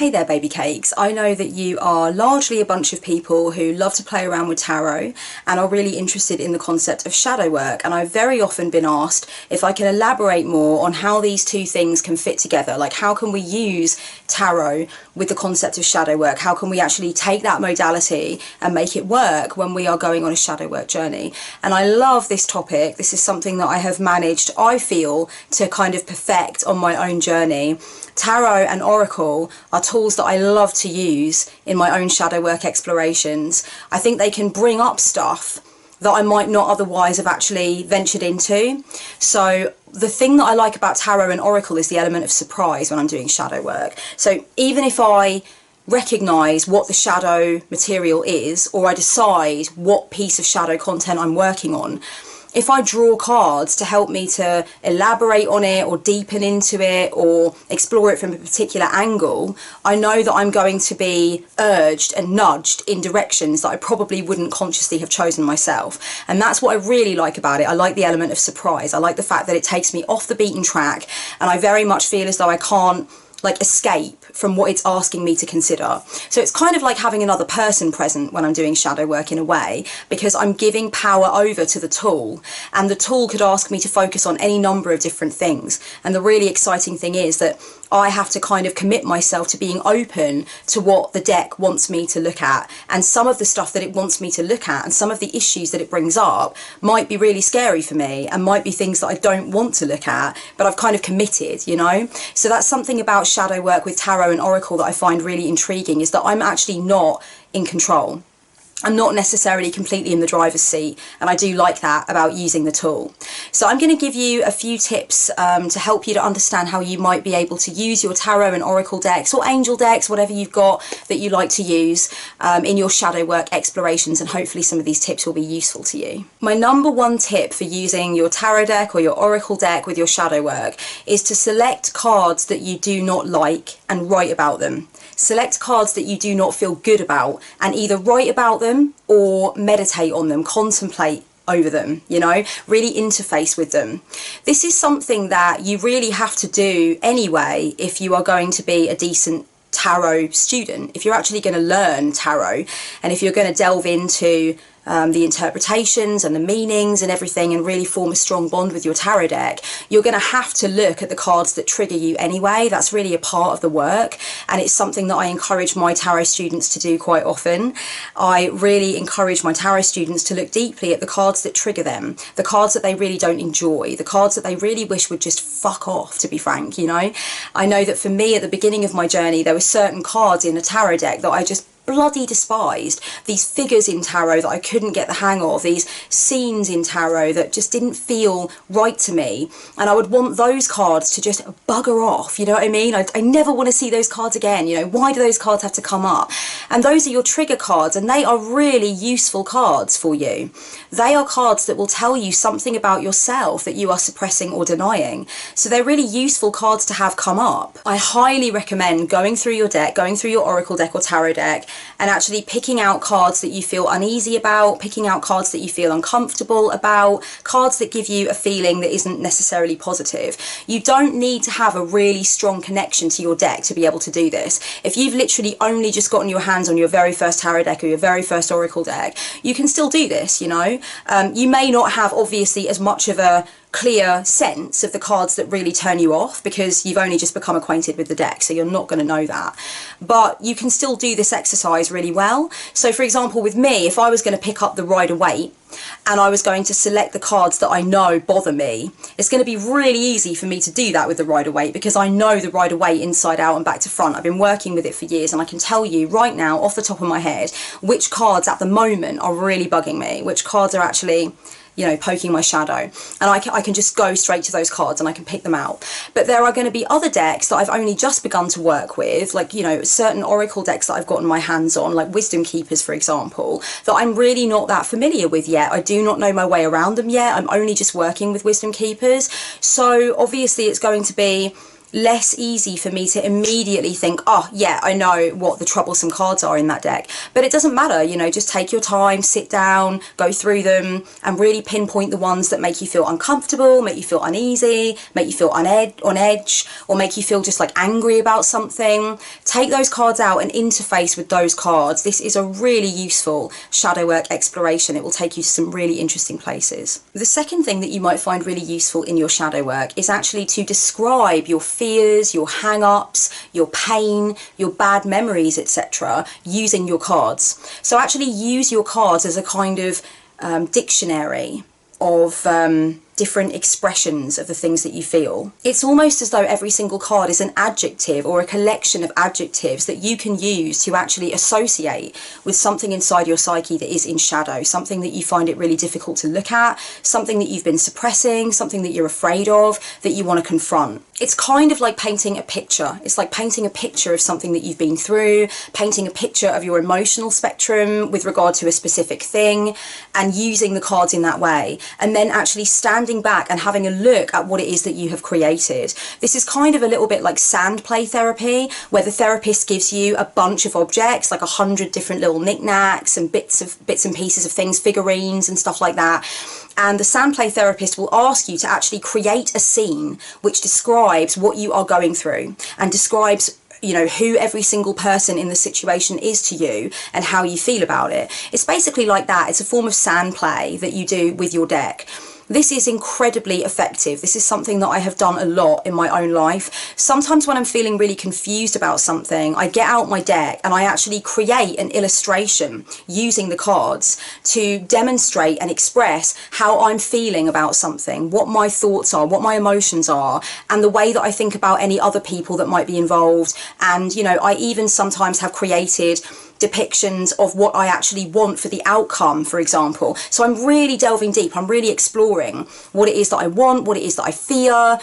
Hey there baby cakes, I know that you are largely a bunch of people who love to play around with tarot and are really interested in the concept of shadow work, and I've very often been asked if I can elaborate more on how these two things can fit together. Like, how can we use tarot with the concept of shadow work? How can we actually take that modality and make it work when we are going on a shadow work journey? And I love this topic. This is something that I have managed, I feel, to kind of perfect on my own journey. Tarot and Oracle are tools that I love to use in my own shadow work explorations. I think they can bring up stuff that I might not otherwise have actually ventured into. So the thing that I like about Tarot and Oracle is the element of surprise when I'm doing shadow work. So even if I recognise what the shadow material is, or I decide what piece of shadow content I'm working on, if I draw cards to help me to elaborate on it or deepen into it or explore it from a particular angle, I know that I'm going to be urged and nudged in directions that I probably wouldn't consciously have chosen myself. And that's what I really like about it. I like the element of surprise. I like the fact that it takes me off the beaten track, and I very much feel as though I can't escape from what it's asking me to consider. So it's kind of like having another person present when I'm doing shadow work in a way, because I'm giving power over to the tool, and the tool could ask me to focus on any number of different things. And the really exciting thing is that I have to kind of commit myself to being open to what the deck wants me to look at, and some of the stuff that it wants me to look at and some of the issues that it brings up might be really scary for me and might be things that I don't want to look at, but I've kind of committed, you know? So that's something about shadow work with Tarot and Oracle that I find really intriguing, is that I'm actually not in control. I'm not necessarily completely in the driver's seat, and I do like that about using the tool. So I'm going to give you a few tips to help you to understand how you might be able to use your Tarot and Oracle decks, or angel decks, whatever you've got that you like to use in your shadow work explorations, and hopefully some of these tips will be useful to you. My number one tip for using your tarot deck or your Oracle deck with your shadow work is to select cards that you do not like and write about them. Select cards that you do not feel good about and either write about them or meditate on them, contemplate over them, you know, really interface with them. This is something that you really have to do anyway if you are going to be a decent tarot student. If you're actually going to learn tarot, and if you're going to delve into the interpretations and the meanings and everything and really form a strong bond with your tarot deck, you're going to have to look at the cards that trigger you anyway. That's really a part of the work, and it's something that I encourage my tarot students to do quite often. I really encourage my tarot students to look deeply at the cards that trigger them, the cards that they really don't enjoy, the cards that they really wish would just fuck off, to be frank, you know. I know that for me at the beginning of my journey there were certain cards in a tarot deck that I just bloody despised. These figures in tarot that I couldn't get the hang of, these scenes in tarot that just didn't feel right to me, and I would want those cards to just bugger off, you know what I mean? I never want to see those cards again, you know. Why do those cards have to come up? And those are your trigger cards, and they are really useful cards for you. They are cards that will tell you something about yourself that you are suppressing or denying. So they're really useful cards to have come up. I highly recommend going through your deck, going through your Oracle deck or tarot deck, and actually picking out cards that you feel uneasy about, picking out cards that you feel uncomfortable about, cards that give you a feeling that isn't necessarily positive. You don't need to have a really strong connection to your deck to be able to do this. If you've literally only just gotten your hands on your very first tarot deck or your very first Oracle deck, you can still do this, you know. You may not have obviously as much of a clear sense of the cards that really turn you off because you've only just become acquainted with the deck, so you're not going to know that, but you can still do this exercise really well. So for example, with me, if I was going to pick up the Rider-Waite and I was going to select the cards that I know bother me, it's going to be really easy for me to do that with the Rider-Waite because I know the Rider-Waite inside out and back to front. I've been working with it for years, and I can tell you right now off the top of my head which cards at the moment are really bugging me, which cards are actually, you know, poking my shadow, and I can just go straight to those cards and I can pick them out. But there are going to be other decks that I've only just begun to work with, like, you know, certain Oracle decks that I've gotten my hands on, like Wisdom Keepers for example, that I'm really not that familiar with yet. I do not know my way around them yet. I'm only just working with Wisdom Keepers, so obviously it's going to be less easy for me to immediately think, oh yeah, I know what the troublesome cards are in that deck. But it doesn't matter, you know, just take your time, sit down, go through them, and really pinpoint the ones that make you feel uncomfortable, make you feel uneasy, make you feel on edge, or make you feel just like angry about something. Take those cards out and interface with those cards. This is a really useful shadow work exploration. It will take you to some really interesting places. The second thing that you might find really useful in your shadow work is actually to describe your fears, your hang-ups, your pain, your bad memories, etc., using your cards. So actually use your cards as a kind of dictionary of different expressions of the things that you feel. It's almost as though every single card is an adjective or a collection of adjectives that you can use to actually associate with something inside your psyche that is in shadow, something that you find it really difficult to look at, something that you've been suppressing, something that you're afraid of, that you want to confront. It's kind of like painting a picture. It's like painting a picture of something that you've been through, painting a picture of your emotional spectrum with regard to a specific thing, and using the cards in that way, and then actually standing back and having a look at what it is that you have created. This is kind of a little bit like sand play therapy, where the therapist gives you a bunch of objects, like 100 different little knickknacks and bits and pieces of things, figurines and stuff like that. And the sand play therapist will ask you to actually create a scene which describes what you are going through and describes, you know, who every single person in the situation is to you and how you feel about it. It's basically like that. It's a form of sand play that you do with your deck. This is incredibly effective. This is something that I have done a lot in my own life. Sometimes when I'm feeling really confused about something, I get out my deck and I actually create an illustration using the cards to demonstrate and express how I'm feeling about something, what my thoughts are, what my emotions are, and the way that I think about any other people that might be involved. And, you know, I even sometimes have created depictions of what I actually want for the outcome, for example. So I'm really delving deep, I'm really exploring what it is that I want, what it is that I fear,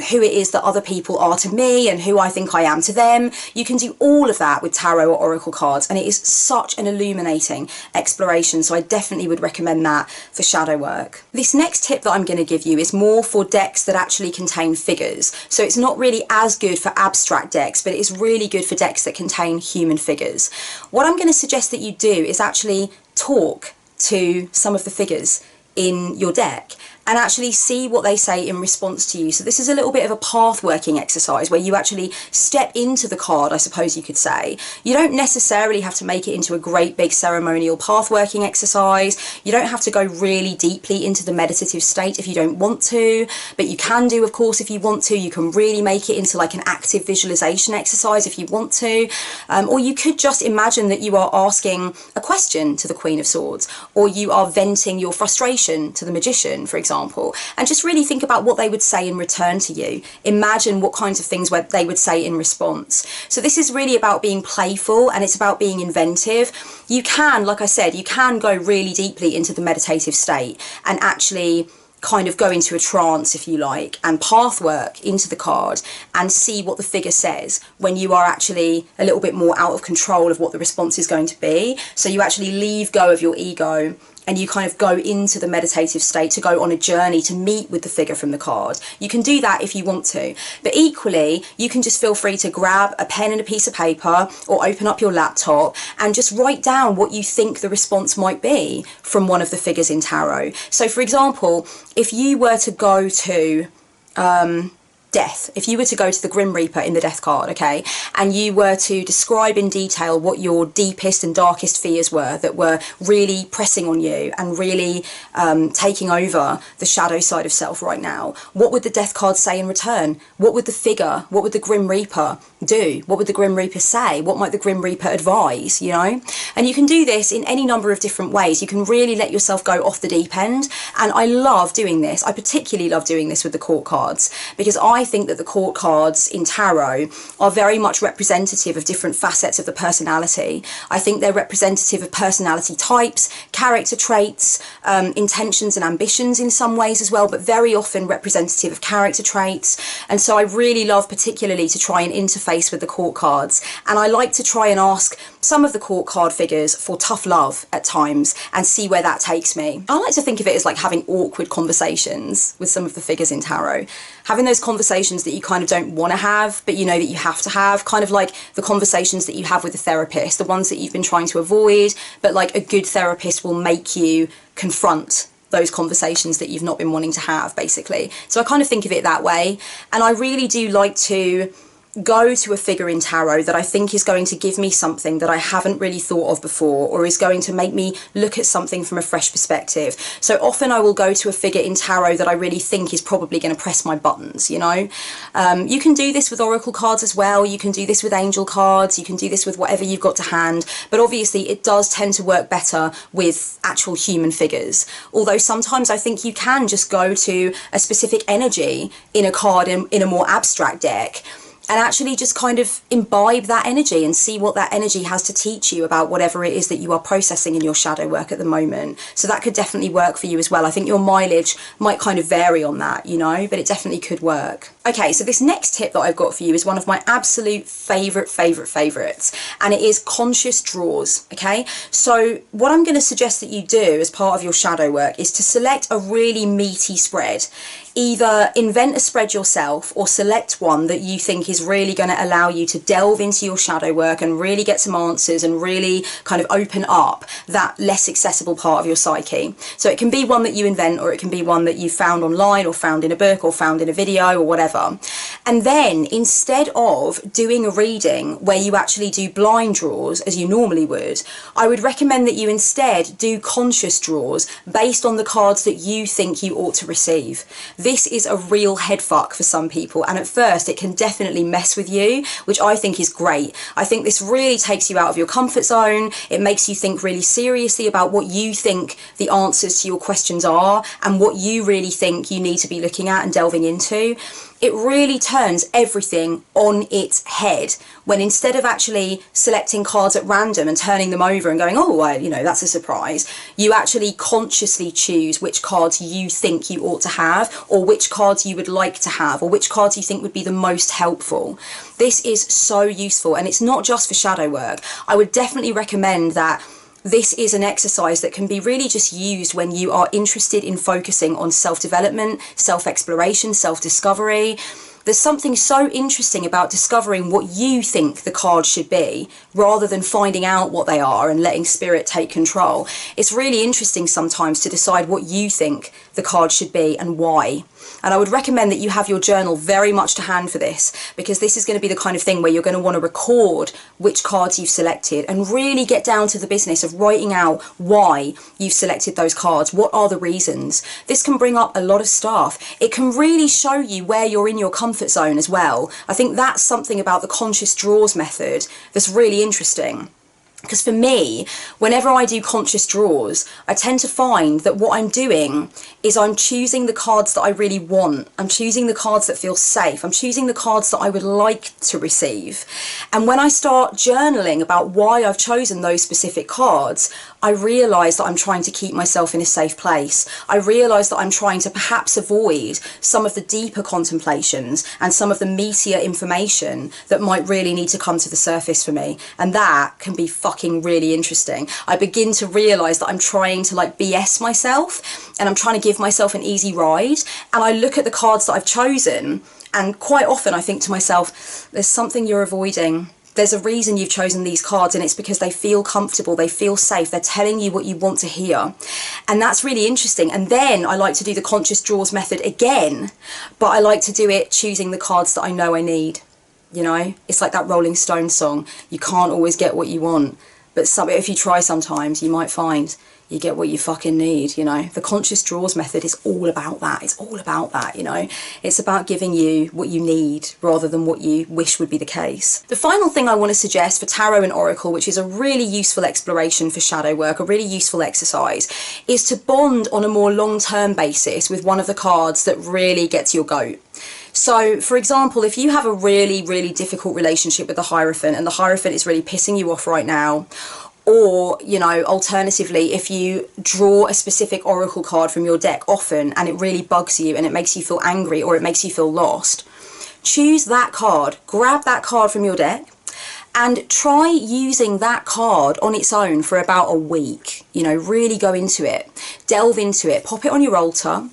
who it is that other people are to me and who I think I am to them. You can do all of that with tarot or oracle cards, and it is such an illuminating exploration, so I definitely would recommend that for shadow work. This next tip that I'm going to give you is more for decks that actually contain figures. So it's not really as good for abstract decks, but it is really good for decks that contain human figures. What I'm going to suggest that you do is actually talk to some of the figures in your deck and actually see what they say in response to you. So this is a little bit of a path working exercise where you actually step into the card, I suppose you could say. You don't necessarily have to make it into a great big ceremonial path working exercise. You don't have to go really deeply into the meditative state if you don't want to, but you can do, of course, if you want to. You can really make it into like an active visualization exercise if you want to, or you could just imagine that you are asking a question to the Queen of Swords, or you are venting your frustration to the Magician, for example, and just really think about what they would say in return to you. Imagine what kinds of things they would say in response. So this is really about being playful, and it's about being inventive. You can, like I said, you can go really deeply into the meditative state and actually kind of go into a trance, if you like, and path work into the card and see what the figure says when you are actually a little bit more out of control of what the response is going to be. So you actually leave go of your ego and you kind of go into the meditative state to go on a journey to meet with the figure from the card. You can do that if you want to, but equally you can just feel free to grab a pen and a piece of paper or open up your laptop and just write down what you think the response might be from one of the figures in tarot. So for example, if you were to go to death, if you were to go to the Grim Reaper in the death card, okay, and you were to describe in detail what your deepest and darkest fears were that were really pressing on you and really taking over the shadow side of self right now, what would the death card say in return? What would the figure, what would the Grim Reaper do? What would the Grim Reaper say? What might the Grim Reaper advise, you know? And you can do this in any number of different ways. You can really let yourself go off the deep end, and I love doing this. I particularly love doing this with the court cards, because I think that the court cards in tarot are very much representative of different facets of the personality. I think they're representative of personality types, character traits, intentions and ambitions in some ways as well, but very often representative of character traits. And so I really love particularly to try and interface with the court cards, and I like to try and ask some of the court card figures for tough love at times and see where that takes me. I like to think of it as like having awkward conversations with some of the figures in tarot. Having those conversations that you kind of don't want to have, but you know that you have to have, kind of like the conversations that you have with a therapist, the ones that you've been trying to avoid, but like a good therapist will make you confront those conversations that you've not been wanting to have, basically. So I kind of think of it that way. And I really do like to go to a figure in tarot that I think is going to give me something that I haven't really thought of before, or is going to make me look at something from a fresh perspective. So often I will go to a figure in tarot that I really think is probably going to press my buttons, you know. You can do this with oracle cards as well, you can do this with angel cards, you can do this with whatever you've got to hand, but obviously it does tend to work better with actual human figures. Although sometimes I think you can just go to a specific energy in a card in a more abstract deck, and actually just kind of imbibe that energy and see what that energy has to teach you about whatever it is that you are processing in your shadow work at the moment. So that could definitely work for you as well. I think your mileage might kind of vary on that, you know, but it definitely could work. Okay, so this next tip that I've got for you is one of my absolute favorites, and it is conscious draws, okay? So what I'm going to suggest that you do as part of your shadow work is to select a really meaty spread. Either invent a spread yourself or select one that you think is really going to allow you to delve into your shadow work and really get some answers and really kind of open up that less accessible part of your psyche. So it can be one that you invent, or it can be one that you found online or found in a book or found in a video or whatever. And then instead of doing a reading where you actually do blind draws as you normally would, I would recommend that you instead do conscious draws based on the cards that you think you ought to receive. This is a real head fuck for some people, and at first it can definitely mess with you, which I think is great. I think this really takes you out of your comfort zone. It makes you think really seriously about what you think the answers to your questions are and what you really think you need to be looking at and delving into. It really turns everything on its head when, instead of actually selecting cards at random and turning them over and going, oh, well, you know, that's a surprise, you actually consciously choose which cards you think you ought to have, or which cards you would like to have, or which cards you think would be the most helpful. This is so useful, and it's not just for shadow work. I would definitely recommend that this is an exercise that can be really just used when you are interested in focusing on self-development, self-exploration, self-discovery. There's something so interesting about discovering what you think the cards should be, rather than finding out what they are and letting spirit take control. It's really interesting sometimes to decide what you think the cards should be and why. And I would recommend that you have your journal very much to hand for this, because this is going to be the kind of thing where you're going to want to record which cards you've selected and really get down to the business of writing out why you've selected those cards. What are the reasons? This can bring up a lot of stuff. It can really show you where you're in your comfort zone as well. I think that's something about the conscious draws method that's really interesting. Because for me, whenever I do conscious draws, I tend to find that what I'm doing is I'm choosing the cards that I really want. I'm choosing the cards that feel safe. I'm choosing the cards that I would like to receive. And when I start journaling about why I've chosen those specific cards, I realise that I'm trying to keep myself in a safe place. I realise that I'm trying to perhaps avoid some of the deeper contemplations and some of the meatier information that might really need to come to the surface for me. And that can be fucking really interesting. I begin to realise that I'm trying to like BS myself, and I'm trying to give myself an easy ride. And I look at the cards that I've chosen, and quite often I think to myself, there's something you're avoiding. There's a reason you've chosen these cards, and it's because they feel comfortable, they feel safe, they're telling you what you want to hear. And that's really interesting. And then I like to do the conscious draws method again, but I like to do it choosing the cards that I know I need. You know, it's like that Rolling Stones song, you can't always get what you want, but if you try sometimes, you might find you get what you fucking need, you know. The conscious draws method is all about that. It's all about that, you know. It's about giving you what you need rather than what you wish would be the case. The final thing I want to suggest for tarot and oracle, which is a really useful exploration for shadow work, a really useful exercise, is to bond on a more long-term basis with one of the cards that really gets your goat. So, for example, if you have a really, really difficult relationship with the Hierophant, and the Hierophant is really pissing you off right now, or, you know, alternatively, if you draw a specific oracle card from your deck often and it really bugs you and it makes you feel angry or it makes you feel lost, choose that card, grab that card from your deck And try using that card on its own for about a week. You know, really go into it, delve into it, pop it on your altar,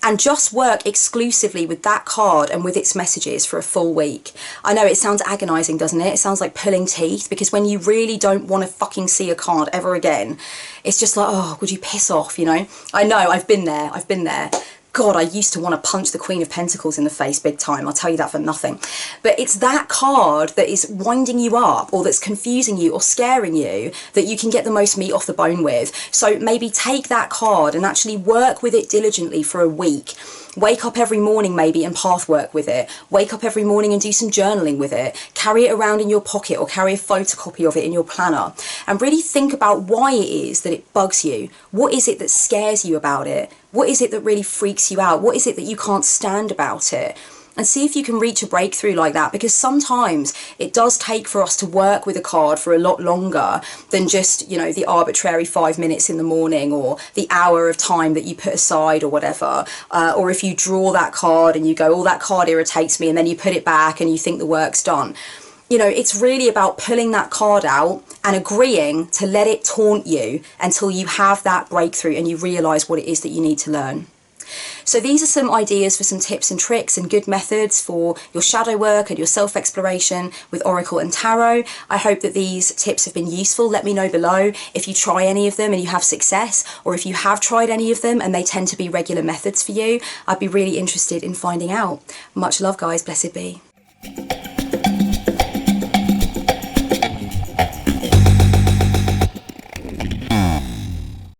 and just work exclusively with that card and with its messages for a full week. I know it sounds agonizing, doesn't it? It sounds like pulling teeth, because when you really don't want to fucking see a card ever again, it's just like, oh, would you piss off, you know? I know, I've been there. God, I used to want to punch the Queen of Pentacles in the face big time, I'll tell you that for nothing. But it's that card that is winding you up, or that's confusing you or scaring you, that you can get the most meat off the bone with. So maybe take that card and actually work with it diligently for a week. Wake up every morning maybe and path work with it. Wake up every morning and do some journaling with it. Carry it around in your pocket, or carry a photocopy of it in your planner. And really think about why it is that it bugs you. What is it that scares you about it? What is it that really freaks you out? What is it that you can't stand about it? And see if you can reach a breakthrough like that, because sometimes it does take for us to work with a card for a lot longer than just, you know, the arbitrary 5 minutes in the morning, or the hour of time that you put aside, or whatever. Or if you draw that card and you go, oh, that card irritates me, and then you put it back and you think the work's done. You know, it's really about pulling that card out and agreeing to let it taunt you until you have that breakthrough and you realise what it is that you need to learn. So these are some ideas for some tips and tricks and good methods for your shadow work and your self-exploration with Oracle and Tarot. I hope that these tips have been useful. Let me know below if you try any of them and you have success, or if you have tried any of them and they tend to be regular methods for you. I'd be really interested in finding out. Much love, guys. Blessed be.